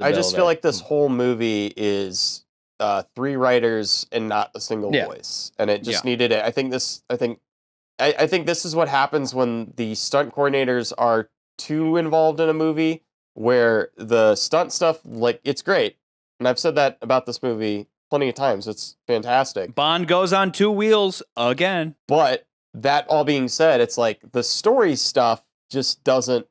I just feel build-up. like this whole movie is three writers and not a single Yeah. voice, and it just needed it. I think this is what happens when the stunt coordinators are too involved in a movie, where the stunt stuff, like, it's great, and I've said that about this movie plenty of times. It's fantastic. Bond goes on two wheels again. But that all being said, it's like the story stuff just doesn't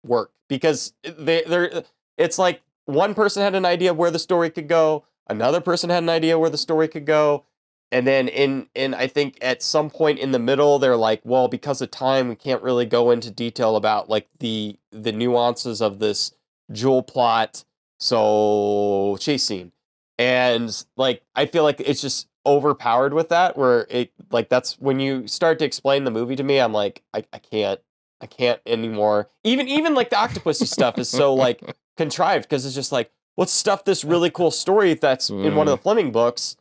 work because it's like one person had an idea where the story could go, another person had an idea where the story could go, and then in I think at some point in the middle they're like, well, because of time we can't really go into detail about like the nuances of this jewel plot, so chase scene. And like I feel like it's just overpowered with that, where it like that's when you start to explain the movie to me, I'm like, I can't anymore. Even like the Octopussy stuff is so like contrived because it's just like, let's stuff this really cool story that's in one of the Fleming books.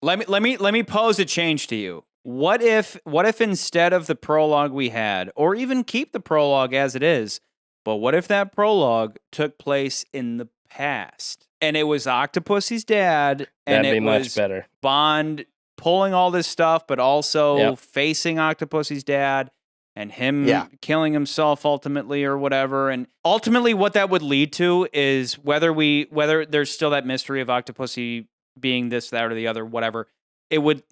Let me pose a change to you. What if instead of the prologue we had, or even keep the prologue as it is, but what if that prologue took place in the past and it was Octopussy's dad, and That'd be it much was better. Bond pulling all this stuff, but also facing Octopussy's dad and him killing himself ultimately or whatever. And ultimately what that would lead to is whether there's still that mystery of Octopussy being this, that, or the other, whatever, it would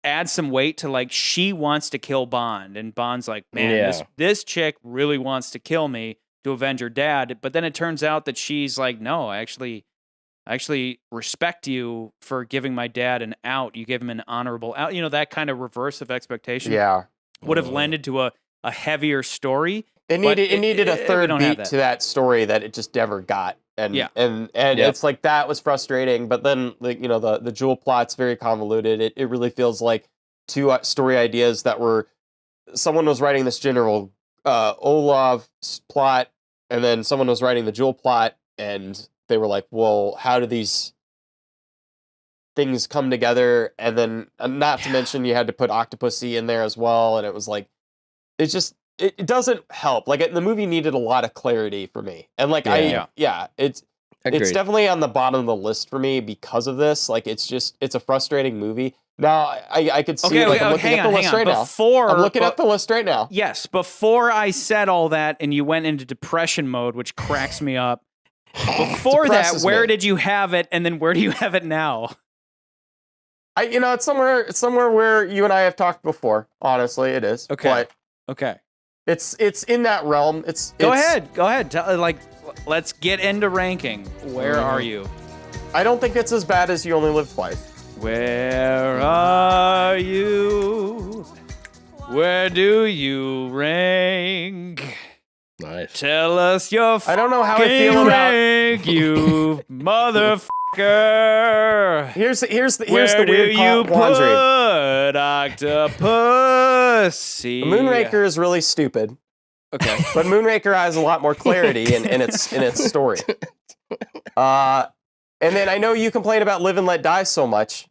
add some weight to like, she wants to kill Bond, and Bond's like, man, this chick really wants to kill me to avenge her dad. But then it turns out that she's like, no, I actually respect you for giving my dad an out. You gave him an honorable out. You know, that kind of reverse of expectation would have lended to a heavier story. It needed a third beat to that story that it just never got. And it's like, that was frustrating. But then, like, you know, the jewel plot's very convoluted. It really feels like two story ideas that were, someone was writing this general Olaf's plot, and then someone was writing the jewel plot, and they were like, well, how do these things come together? And then not to mention you had to put Octopussy in there as well, and it was like, it's just, it doesn't help. Like, the movie needed a lot of clarity for me, and like it's definitely on the bottom of the list for me because of this. Like, it's a frustrating movie. Now I could see, I'm looking at the list right now. I'm looking at the list right now. Yes, before I said all that and you went into depression mode, which cracks me up. Before that, where did you have it, and then where do you have it now? It's somewhere where you and I have talked before. Honestly, it is. Okay. But it's in that realm. Go ahead. Let's get into ranking. Where are you? I don't think it's as bad as You Only Live Twice. Where are you? Where do you rank? Nice. Tell us your I don't know how I feel rank, you motherfucker. Here's the Where weird do you quandary. put Octopussy? Moonraker is really stupid. Okay. But Moonraker has a lot more clarity in its story. And then I know you complain about Live and Let Die so much.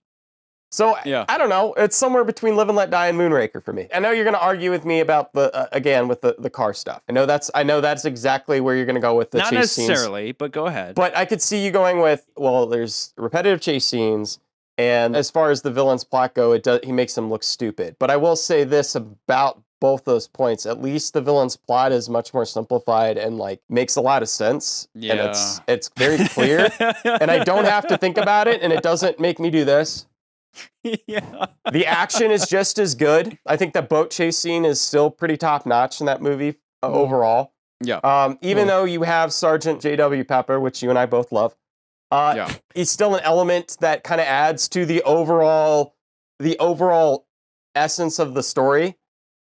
So I don't know. It's somewhere between Live and Let Die and Moonraker for me. I know you're going to argue with me about the car stuff. I know that's exactly where you're going to go with the chase scenes. Not necessarily, but go ahead. But I could see you going with, well, there's repetitive chase scenes, and as far as the villain's plot go, he makes them look stupid. But I will say this about both those points: at least the villain's plot is much more simplified and like makes a lot of sense. Yeah. And it's very clear, and I don't have to think about it, and it doesn't make me do this. Yeah. The action is just as good. I think the boat chase scene is still pretty top notch in that movie overall. Yeah. Even though you have Sergeant J.W. Pepper, which you and I both love, he's still an element that kind of adds to the overall essence of the story.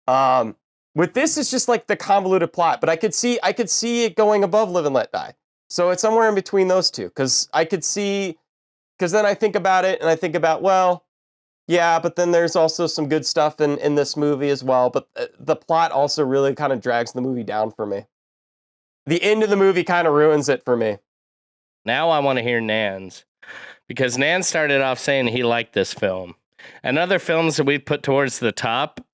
With this, it's just like the convoluted plot, but I could see it going above Live and Let Die. So it's somewhere in between those two, because then I think about it and I think about, well, yeah, but then there's also some good stuff in this movie as well. But the plot also really kind of drags the movie down for me. The end of the movie kind of ruins it for me. Now I want to hear Nan's, because Nan started off saying he liked this film. And other films that we put towards the top,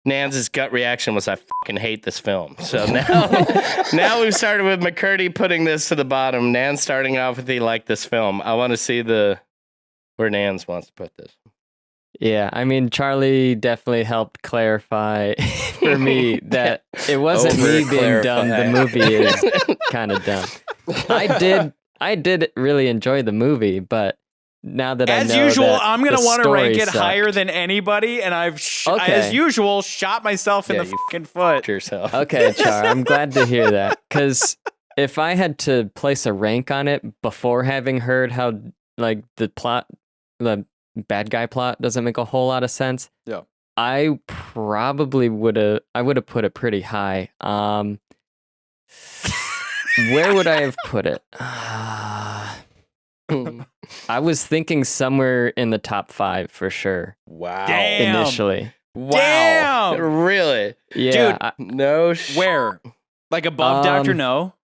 Nan's gut reaction was, I fucking hate this film. So now we've started with McCurdy putting this to the bottom. Nan starting off with he liked this film. I want to see where Nans wants to put this. Yeah, I mean, Charlie definitely helped clarify for me that it wasn't me being dumb. The movie is kind of dumb. I did really enjoy the movie, but now that I know, as usual, that I'm gonna want to rank it sucked. higher than anybody, and I've as usual shot myself in the fucking foot. Yourself. Okay, Char, I'm glad to hear that, because if I had to place a rank on it before having heard how like the bad guy plot doesn't make a whole lot of sense, I probably would have put it pretty high. Where would I have put it? I was thinking somewhere in the top 5 for sure. Wow. Damn. Initially. Wow. Damn. Really? Yeah. Dude, no where? Like above Dr. No?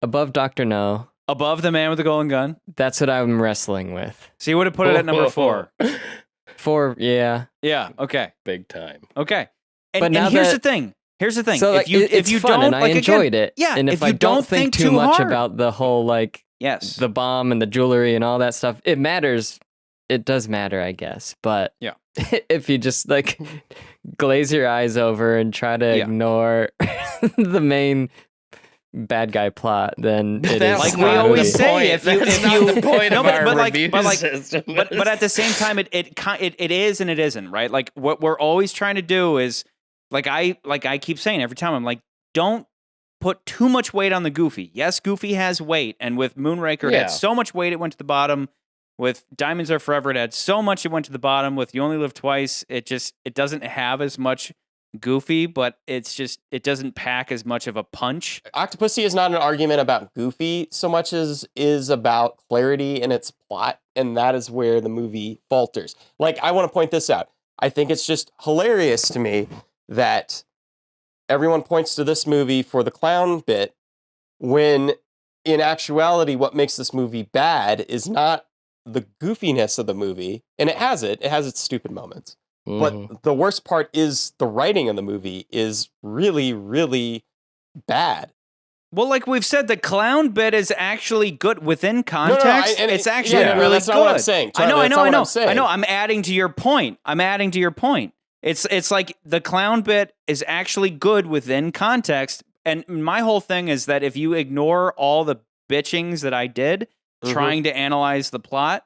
Above Dr. No. Above the man with the golden gun? That's what I'm wrestling with. So you would have put it at number 4. 4, yeah. Yeah, okay. Big time. Okay. And, But now and here's that- the thing. Here's the thing. So like, if you fun don't, and I like, enjoyed again, it. Yeah, And if I you don't think too much hard, about the whole like yes, the bomb and the jewelry and all that stuff, it matters. It does matter, I guess. But yeah, if you just like glaze your eyes over and try to ignore the main bad guy plot, then it is like we always say. If you the point of our review system. But at the same time, it is and it isn't, right? Like what we're always trying to do is like I keep saying every time, I'm like, don't put too much weight on the Goofy. Yes, Goofy has weight, and with Moonraker, it had so much weight it went to the bottom. With Diamonds Are Forever, it had so much it went to the bottom. With You Only Live Twice, it doesn't have as much Goofy, but it doesn't pack as much of a punch. Octopussy is not an argument about Goofy so much as is about clarity in its plot, and that is where the movie falters. Like, I want to point this out. I think it's just hilarious to me that everyone points to this movie for the clown bit, when in actuality, what makes this movie bad is not the goofiness of the movie, and it has its stupid moments. But the worst part is the writing of the movie is really, really bad. Well, like we've said, the clown bit is actually good within context. It's actually really that's good. Not what I'm saying. Charlie, I know. I know. I'm adding to your point. It's like the clown bit is actually good within context. And my whole thing is that if you ignore all the bitchings that I did trying to analyze the plot,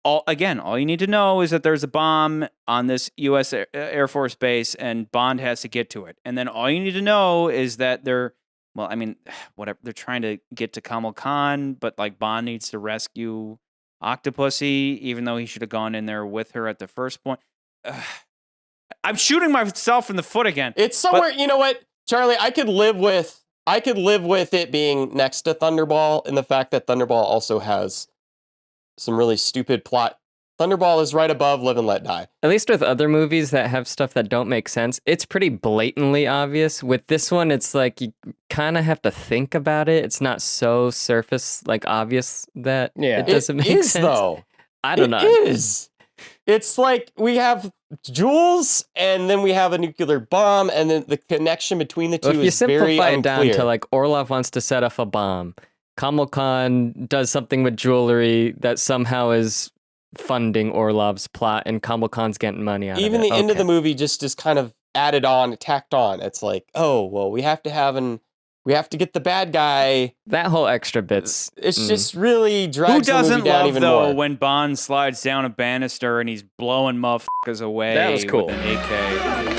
all you need to know is that there's a bomb on this U.S. Air Force base and Bond has to get to it. And then all you need to know is that they're trying to get to Kamal Khan, but like Bond needs to rescue Octopussy, even though he should have gone in there with her at the first point. I'm shooting myself in the foot again. It's somewhere, you know what, Charlie, I could live with it being next to Thunderball, and the fact that Thunderball also has some really stupid plot. Thunderball is right above Live and Let Die. At least with other movies that have stuff that don't make sense, it's pretty blatantly obvious. With this one, it's like you kind of have to think about it. It's not so surface, like obvious that it doesn't make sense. Though. I don't know. It is. It's like we have jewels, and then we have a nuclear bomb, and then the connection between the two is very unclear. If you simplify it down to like Orlov wants to set off a bomb, Kamal Khan does something with jewelry that somehow is funding Orlov's plot, and Kamal Khan's getting money out of it. Even the end of the movie just is kind of added on, tacked on. It's like, oh, well, we have to get the bad guy. That whole extra bits. It's just really drags the movie down even more. Who doesn't love, though, when Bond slides down a banister and he's blowing motherfuckers away that was cool. with an AK?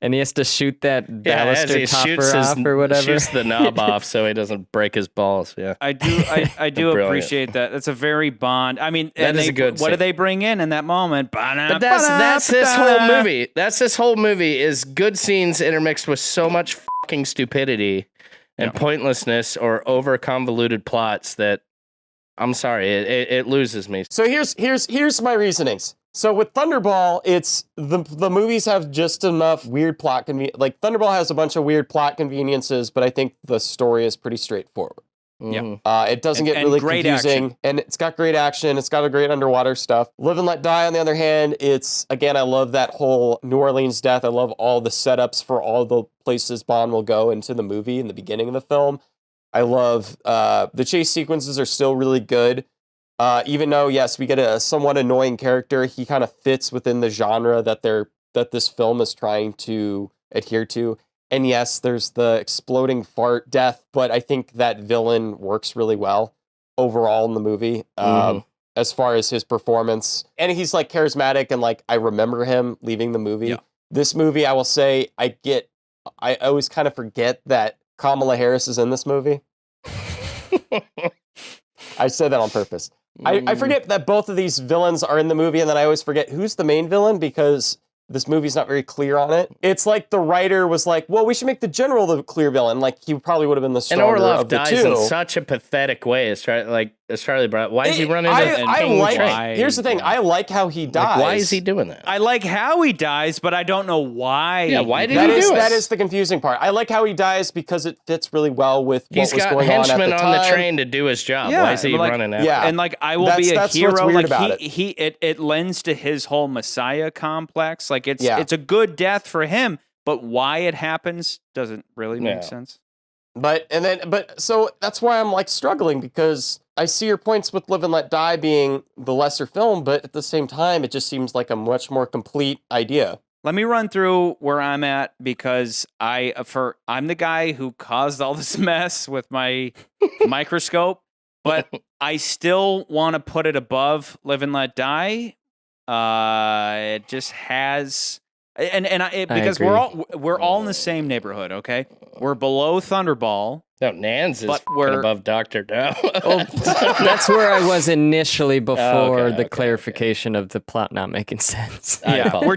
And he has to shoot that baluster topper off or whatever. Shoots the knob off so he doesn't break his balls. Yeah, I do appreciate that. That's a very Bond. I mean, that is a good. What do they bring in that moment? But that's this whole movie. That's this whole movie is good scenes intermixed with so much fucking stupidity and pointlessness or over convoluted plots that I'm sorry, it loses me. So here's my reasonings. So with Thunderball, it's the movies have just enough weird plot like Thunderball has a bunch of weird plot conveniences, but I think the story is pretty straightforward. It doesn't get really confusing, action. And it's got great action. It's got a great underwater stuff. Live and Let Die, on the other hand, again, I love that whole New Orleans death. I love all the setups for all the places Bond will go into the movie in the beginning of the film. I love the chase sequences are still really good. Even though, yes, we get a somewhat annoying character, he kind of fits within the genre that this film is trying to adhere to. And yes, there's the exploding fart death, but I think that villain works really well overall in the movie as far as his performance. And he's like charismatic and like I remember him leaving the movie. Yeah. This movie, I will say, I always kind of forget that Kamala Harris is in this movie. I said that on purpose. I forget that both of these villains are in the movie, and then I always forget who's the main villain because this movie's not very clear on it. It's like the writer was like, well, we should make the general the clear villain. Like, he probably would have been the stronger of the two. And Orlov dies in such a pathetic way. As Charlie brought up. Why is he running Here's the thing. I like how he dies. Like, why is he doing that? I like how he dies, but I don't know why. Yeah, why did he do it? That is the confusing part. I like how he dies because it fits really well with what was going on at the time. He's got henchmen on the train to do his job. Yeah, why is he running out? Yeah, and like, I will be a hero. What's weird about it lends to his whole Messiah complex. Like, it's a good death for him, but why it happens doesn't really make sense. So that's why I'm like struggling, because I see your points with Live and Let Die being the lesser film, but at the same time, it just seems like a much more complete idea. Let me run through where I'm at, because I'm the guy who caused all this mess with my microscope, but I still want to put it above Live and Let Die. It just has, because we're all in the same neighborhood. Okay, we're below Thunderball. No, Nans is above Dr. No. That's where I was initially before the clarification of the plot not making sense. Yeah, we're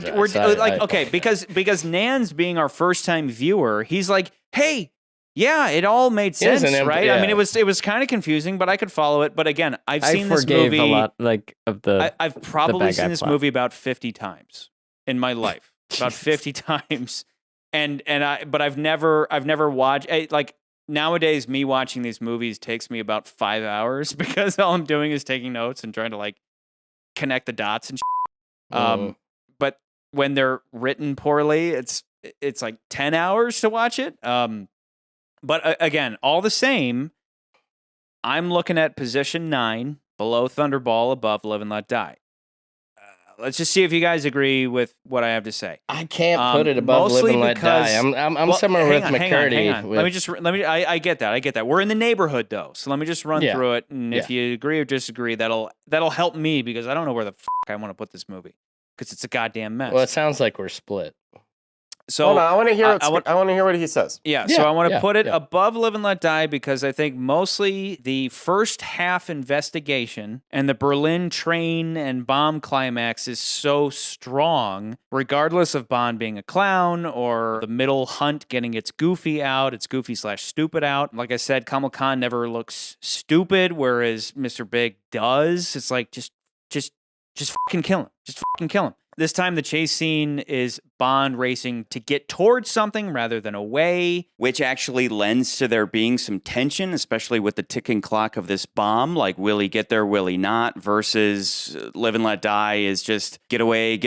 like, because Nans being our first time viewer, he's like, hey, yeah, it all made sense, right? Yeah. I mean, it was kind of confusing, but I could follow it. But again, I've seen this movie a lot, like of the. I've probably seen this movie about 50 times in my life, about 50 times, but I've never watched like. Nowadays, me watching these movies takes me about 5 hours because all I'm doing is taking notes and trying to like connect the dots and shit. But when they're written poorly, it's like 10 hours to watch it. But again, all the same, I'm looking at position 9, below Thunderball, above Live and Let Die. Let's just see if you guys agree with what I have to say. I can't put it above Live and Let Die. I'm somewhere with McCurdy. Hang on. I get that. We're in the neighborhood though, so let me just run through it, and if you agree or disagree, that'll help me, because I don't know where the I want to put this movie, because it's a goddamn mess. Well, it sounds like we're split. So hold on, I want to hear. I want to hear what he says. Yeah, so I want to put it above Live and Let Die, because I think mostly the first half investigation and the Berlin train and bomb climax is so strong, regardless of Bond being a clown or the middle hunt getting its goofy / stupid out. Like I said, Kamal Khan never looks stupid, whereas Mr. Big does. It's like just fucking kill him. Just fucking kill him. This time, the chase scene is Bond racing to get towards something rather than away, which actually lends to there being some tension, especially with the ticking clock of this bomb. Like, will he get there, will he not? Versus Live and Let Die is just get away,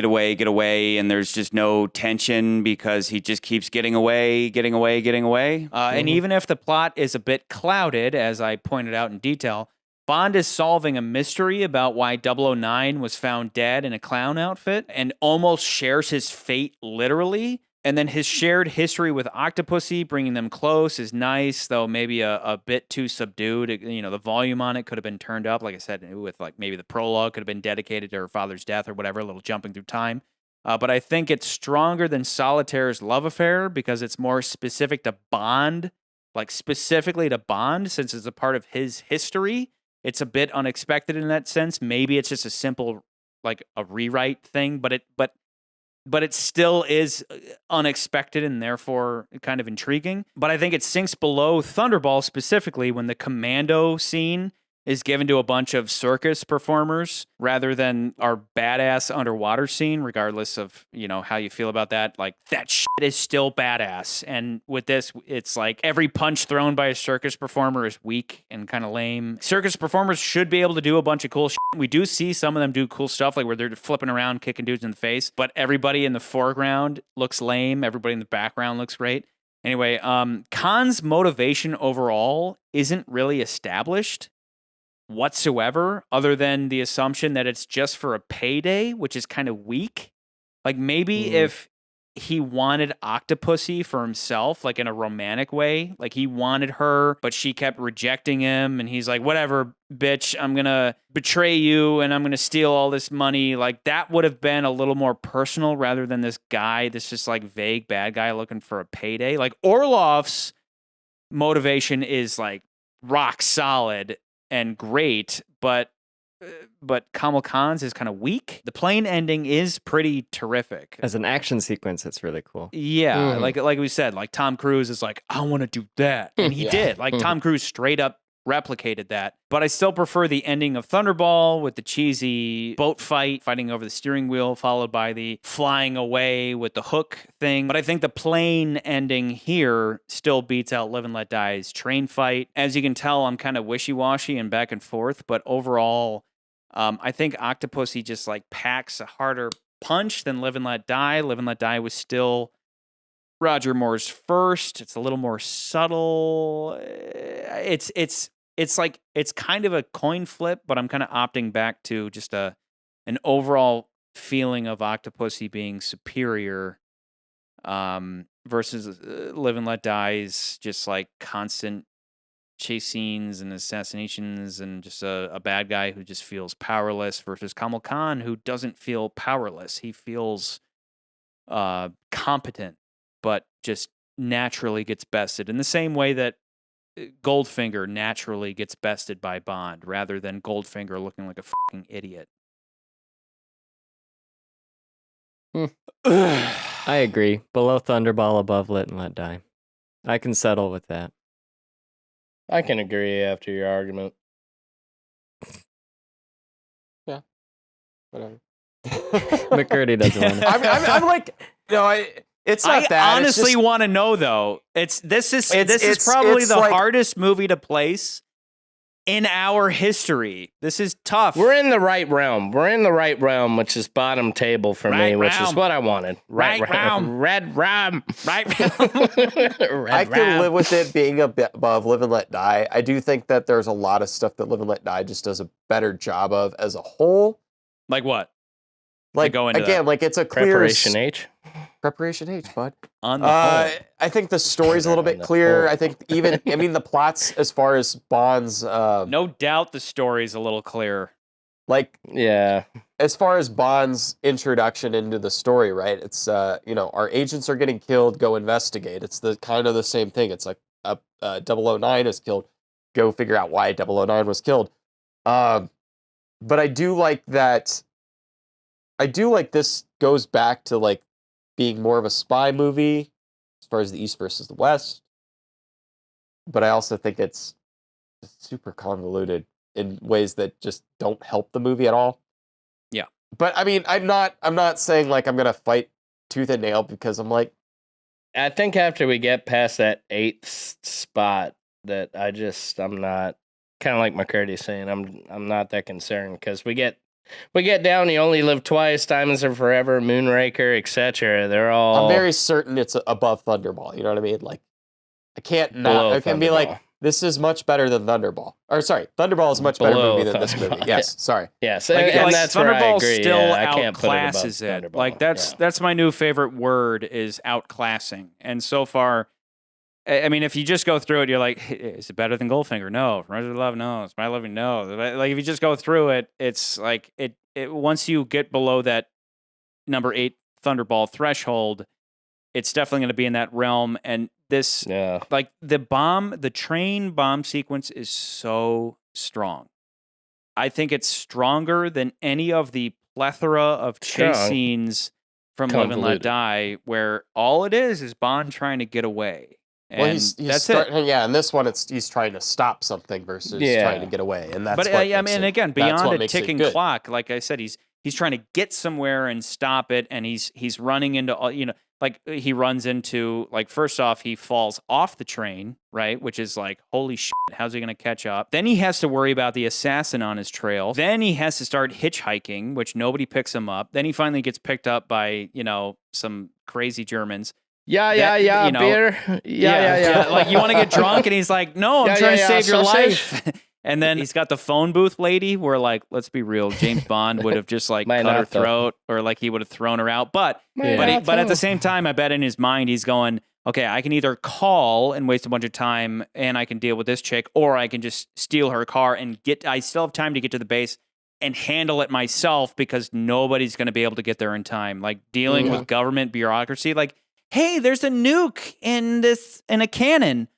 and there's just no tension because he just keeps getting away. And even if the plot is a bit clouded, as I pointed out in detail, Bond is solving a mystery about why 009 was found dead in a clown outfit and almost shares his fate literally. And then his shared history with Octopussy, bringing them close, is nice, though maybe a bit too subdued. The volume on it could have been turned up, like I said, with like maybe the prologue could have been dedicated to her father's death or whatever, a little jumping through time. But I think it's stronger than Solitaire's love affair because it's more specific to Bond, like specifically to Bond, since it's a part of his history. It's a bit unexpected in that sense. Maybe it's just a simple, like a rewrite thing, but it still is unexpected and therefore kind of intriguing. But I think it sinks below Thunderball specifically when the commando scene is given to a bunch of circus performers rather than our badass underwater scene, regardless of, how you feel about that. Like, that shit is still badass. And with this, it's like every punch thrown by a circus performer is weak and kind of lame. Circus performers should be able to do a bunch of cool shit. We do see some of them do cool stuff, like where they're flipping around, kicking dudes in the face, but everybody in the foreground looks lame. Everybody in the background looks great. Anyway, Khan's motivation overall isn't really established whatsoever, other than the assumption that it's just for a payday, which is kind of weak. Like, maybe if he wanted Octopussy for himself, like in a romantic way, like he wanted her, but she kept rejecting him, and he's like, whatever, bitch, I'm gonna betray you and I'm gonna steal all this money. Like, that would have been a little more personal rather than this guy, this just like vague bad guy looking for a payday. Like, Orlov's motivation is like rock solid and great, but Kamal Khan's is kind of weak. The plane ending is pretty terrific. As an action sequence, it's really cool. Yeah, like we said, like Tom Cruise is like, I want to do that, and he did. Like Tom Cruise straight up replicated that. But I still prefer the ending of Thunderball with the cheesy boat fighting over the steering wheel, followed by the flying away with the hook thing. But I think the plane ending here still beats out Live and Let Die's train fight. As you can tell, I'm kind of wishy-washy and back and forth, but overall, I think Octopussy just like packs a harder punch than Live and Let Die. Live and Let Die was still Roger Moore's first. It's a little more subtle. It's like, it's kind of a coin flip, but I'm kind of opting back to just an overall feeling of Octopussy being superior versus Live and Let Die's just like constant chase scenes and assassinations and just a bad guy who just feels powerless versus Kamal Khan, who doesn't feel powerless. He feels competent, but just naturally gets bested in the same way that Goldfinger naturally gets bested by Bond, rather than Goldfinger looking like a fucking idiot. I agree. Below Thunderball, above Lit and Let Die. I can settle with that. I can agree after your argument. Yeah. Whatever. McCurdy doesn't want it. I'm like, it's not that. I honestly want to know, though. This is probably the hardest movie to place in our history. This is tough. We're in the right realm. Which is bottom table for me, which is what I wanted. Right realm. Red realm. Right realm. I can live with it being a bit above Live and Let Die. I do think that there's a lot of stuff that Live and Let Die just does a better job of as a whole. Like what? Like, go into again, that. Like it's a clear Preparation H. Preparation H, bud. On the whole. I think the story's a little bit clearer. I think the plots as far as Bond's... no doubt the story's a little clearer. Like, yeah. As far as Bond's introduction into the story, right? It's, our agents are getting killed, go investigate. It's the kind of the same thing. It's like 009 is killed. Go figure out why 009 was killed. But I do like that... this goes back to, like, being more of a spy movie as far as the East versus the West. But I also think it's super convoluted in ways that just don't help the movie at all. Yeah. But I mean, I'm not saying like I'm going to fight tooth and nail, because I'm like, I think after we get past that 8th spot that I'm not, kind of like McCurdy saying, I'm not that concerned, because we get down, You Only Live Twice, Diamonds Are Forever, Moonraker, etc. They're all... I'm very certain it's above Thunderball. You know what I mean? Like, I can't not... I can be like, this is much better than Thunderball. Or sorry, Thunderball is a much better movie than this movie. Yes, sorry. Yes, and that's where I agree. Still I can't outclasses put it above it. Like, that's my new favorite word, is outclassing. And so far... I mean, if you just go through it, you're like, is it better than Goldfinger? No. Resident Love? No. Spy Loving? No. Like, if you just go through it, it's like, it once you get below that number 8 Thunderball threshold, it's definitely going to be in that realm. And this, like, the train bomb sequence is so strong. I think it's stronger than any of the plethora of chase scenes from Live and Let Die, where all it is Bond trying to get away. And well, he's yeah. In this one, he's trying to stop something versus trying to get away, and that's. But I mean, again, beyond a ticking clock, like I said, he's trying to get somewhere and stop it, and he's running into like he runs into like first off he falls off the train, right, which is like holy shit, how's he gonna catch up? Then he has to worry about the assassin on his trail. Then he has to start hitchhiking, which nobody picks him up. Then he finally gets picked up by some crazy Germans. Yeah, beer. Yeah. Like, you want to get drunk? And he's like, no, I'm trying to save your life. And then he's got the phone booth lady where, like, let's be real, James Bond would have just, like, cut her throat or, like, he would have thrown her out. But at the same time, I bet in his mind he's going, okay, I can either call and waste a bunch of time and I can deal with this chick, or I can just steal her car and I still have time to get to the base and handle it myself because nobody's going to be able to get there in time. Like, dealing with government bureaucracy, like, hey, there's a nuke in a cannon.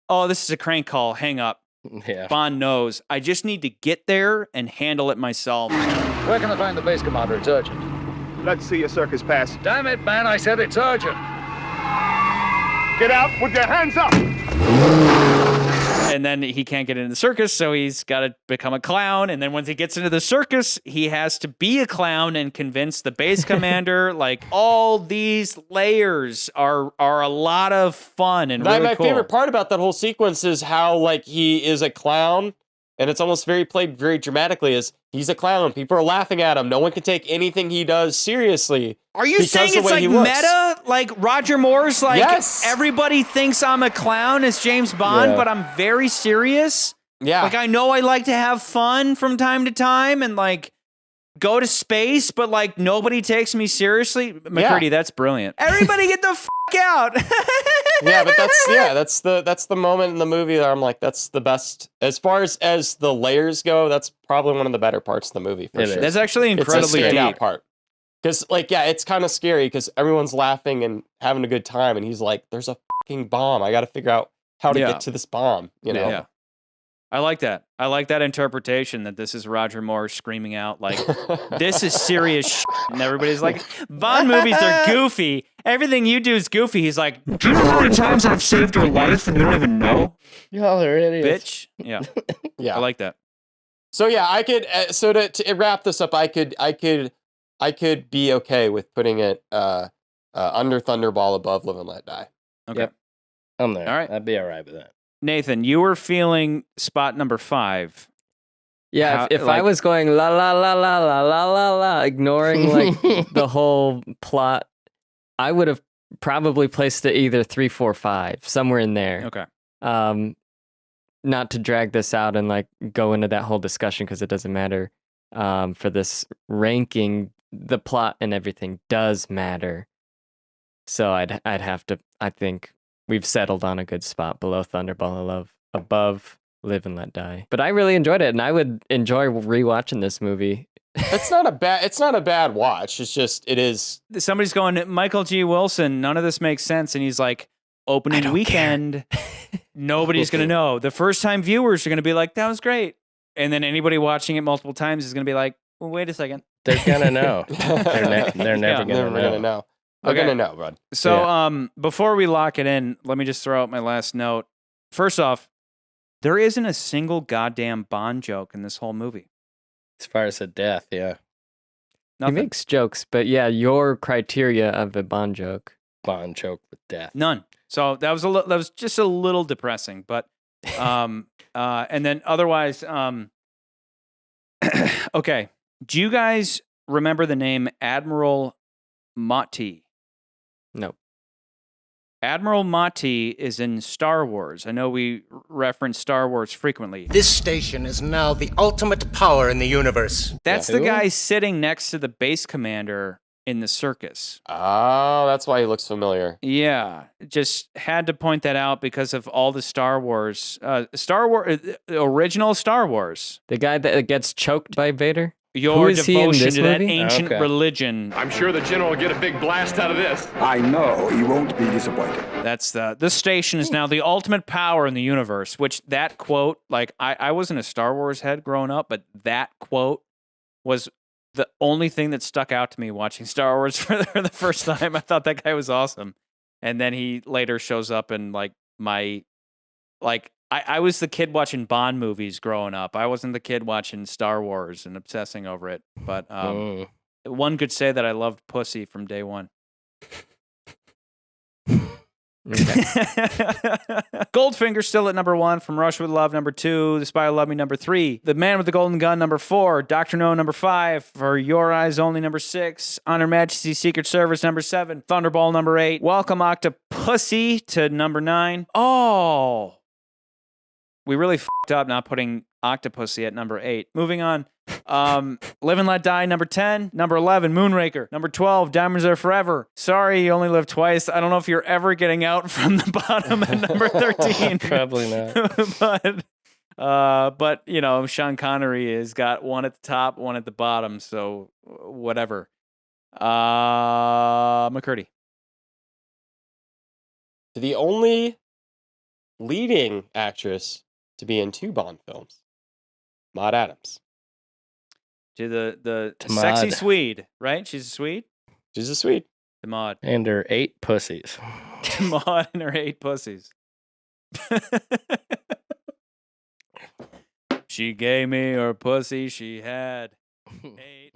Oh, this is a crank call. Hang up. Yeah. Bond knows. I just need to get there and handle it myself. Where can I find the base commander? It's urgent. Let's see your circus pass. Damn it, man, I said it's urgent. Get out with your hands up. And then he can't get into the circus, so he's got to become a clown. And then once he gets into the circus, he has to be a clown and convince the base commander. Like, all these layers are a lot of fun and really my cool. favorite part about that whole sequence is how, like, he is a clown, and it's almost played very dramatically as he's a clown. People are laughing at him. No one can take anything he does seriously. Are you saying it's like meta? Like Roger Moore's like, yes. Everybody thinks I'm a clown as James Bond, but I'm very serious? Yeah. Like, I know I like to have fun from time to time and, like, go to space, but, like, nobody takes me seriously. McCurdy, that's brilliant. Everybody get the f*** out. Yeah, but that's the moment in the movie that I'm like, that's the best. As far as the layers go, that's probably one of the better parts of the movie, for sure. That's actually incredibly deep. Part. Because, like, it's kind of scary because everyone's laughing and having a good time, and he's like, there's a fucking bomb. I got to figure out how to get to this bomb, you know? Yeah. I like that. I like that interpretation that this is Roger Moore screaming out, like, this is serious shit. And everybody's like, Bond movies are goofy. Everything you do is goofy. He's like, do you know how many times I've saved your life and you don't even know? Y'all are idiots. Bitch. Yeah. Yeah. I like that. So, yeah, I could, to wrap this up, I could be okay with putting it under Thunderball, above Live and Let Die. Okay. Yep. I'm there. All right. I'd be all right with that. Nathan, you were feeling spot number 5. Yeah, if I was going la la la la la la la la, ignoring like the whole plot, I would have probably placed it either 3, 4, 5, somewhere in there. Okay. Not to drag this out and like go into that whole discussion because it doesn't matter. For this ranking, the plot and everything does matter. So I'd have to. I think we've settled on a good spot below Thunderball, above Live and Let Die. But I really enjoyed it, and I would enjoy rewatching this movie. It's not a bad watch. It's just, it is. Somebody's going, Michael G. Wilson, none of this makes sense. And he's like, opening weekend, nobody's going to know. The first time viewers are going to be like, that was great. And then anybody watching it multiple times is going to be like, well, wait a second. They're going to know. They're never going to know. They're going to know, bud. So before we lock it in, let me just throw out my last note. First off, there isn't a single goddamn Bond joke in this whole movie. As far as a death, yeah. Nothing. He makes jokes, but yeah, your criteria of a Bond joke. Bond joke with death. None. So that was just a little depressing, but and then otherwise okay. Do you guys remember the name Admiral Motti? No. Admiral Motti is in Star Wars. I know we reference Star Wars frequently. This station is now the ultimate power in the universe. That's the guy sitting next to the base commander in the circus. Oh, that's why he looks familiar. Yeah, just had to point that out because of all the Star Wars, original Star Wars. The guy that gets choked by Vader? Your devotion to that ancient religion. I'm sure the general will get a big blast out of this. I know he won't be disappointed. That's this station is now the ultimate power in the universe, which that quote, like I wasn't a Star Wars head growing up, but that quote was the only thing that stuck out to me watching Star Wars for the first time. I thought that guy was awesome. And then he later shows up in like I was the kid watching Bond movies growing up. I wasn't the kid watching Star Wars and obsessing over it. But one could say that I loved Pussy from day one. Goldfinger still at number 1. From Rush with Love, number 2. The Spy Who Loved Me, number 3. The Man with the Golden Gun, number 4. Dr. No, number 5. For Your Eyes Only, number 6. On Her Majesty's Secret Service, number 7. Thunderball, number 8. Welcome Octopussy to number 9. Oh, we really fucked up not putting Octopussy at number 8. Moving on. Live and Let Die, number 10. Number 11, Moonraker. Number 12, Diamonds Are Forever. Sorry, you only live twice. I don't know if you're ever getting out from the bottom at number 13. Probably not. But you know, Sean Connery has got one at the top, one at the bottom, so whatever. McCurdy. The only leading actress to be in 2 Bond films, Maud Adams. To the sexy Swede, right? She's a Swede? She's a Swede. To Maud. And her 8 pussies. To Maud and her 8 pussies. She gave me her pussy, she had 8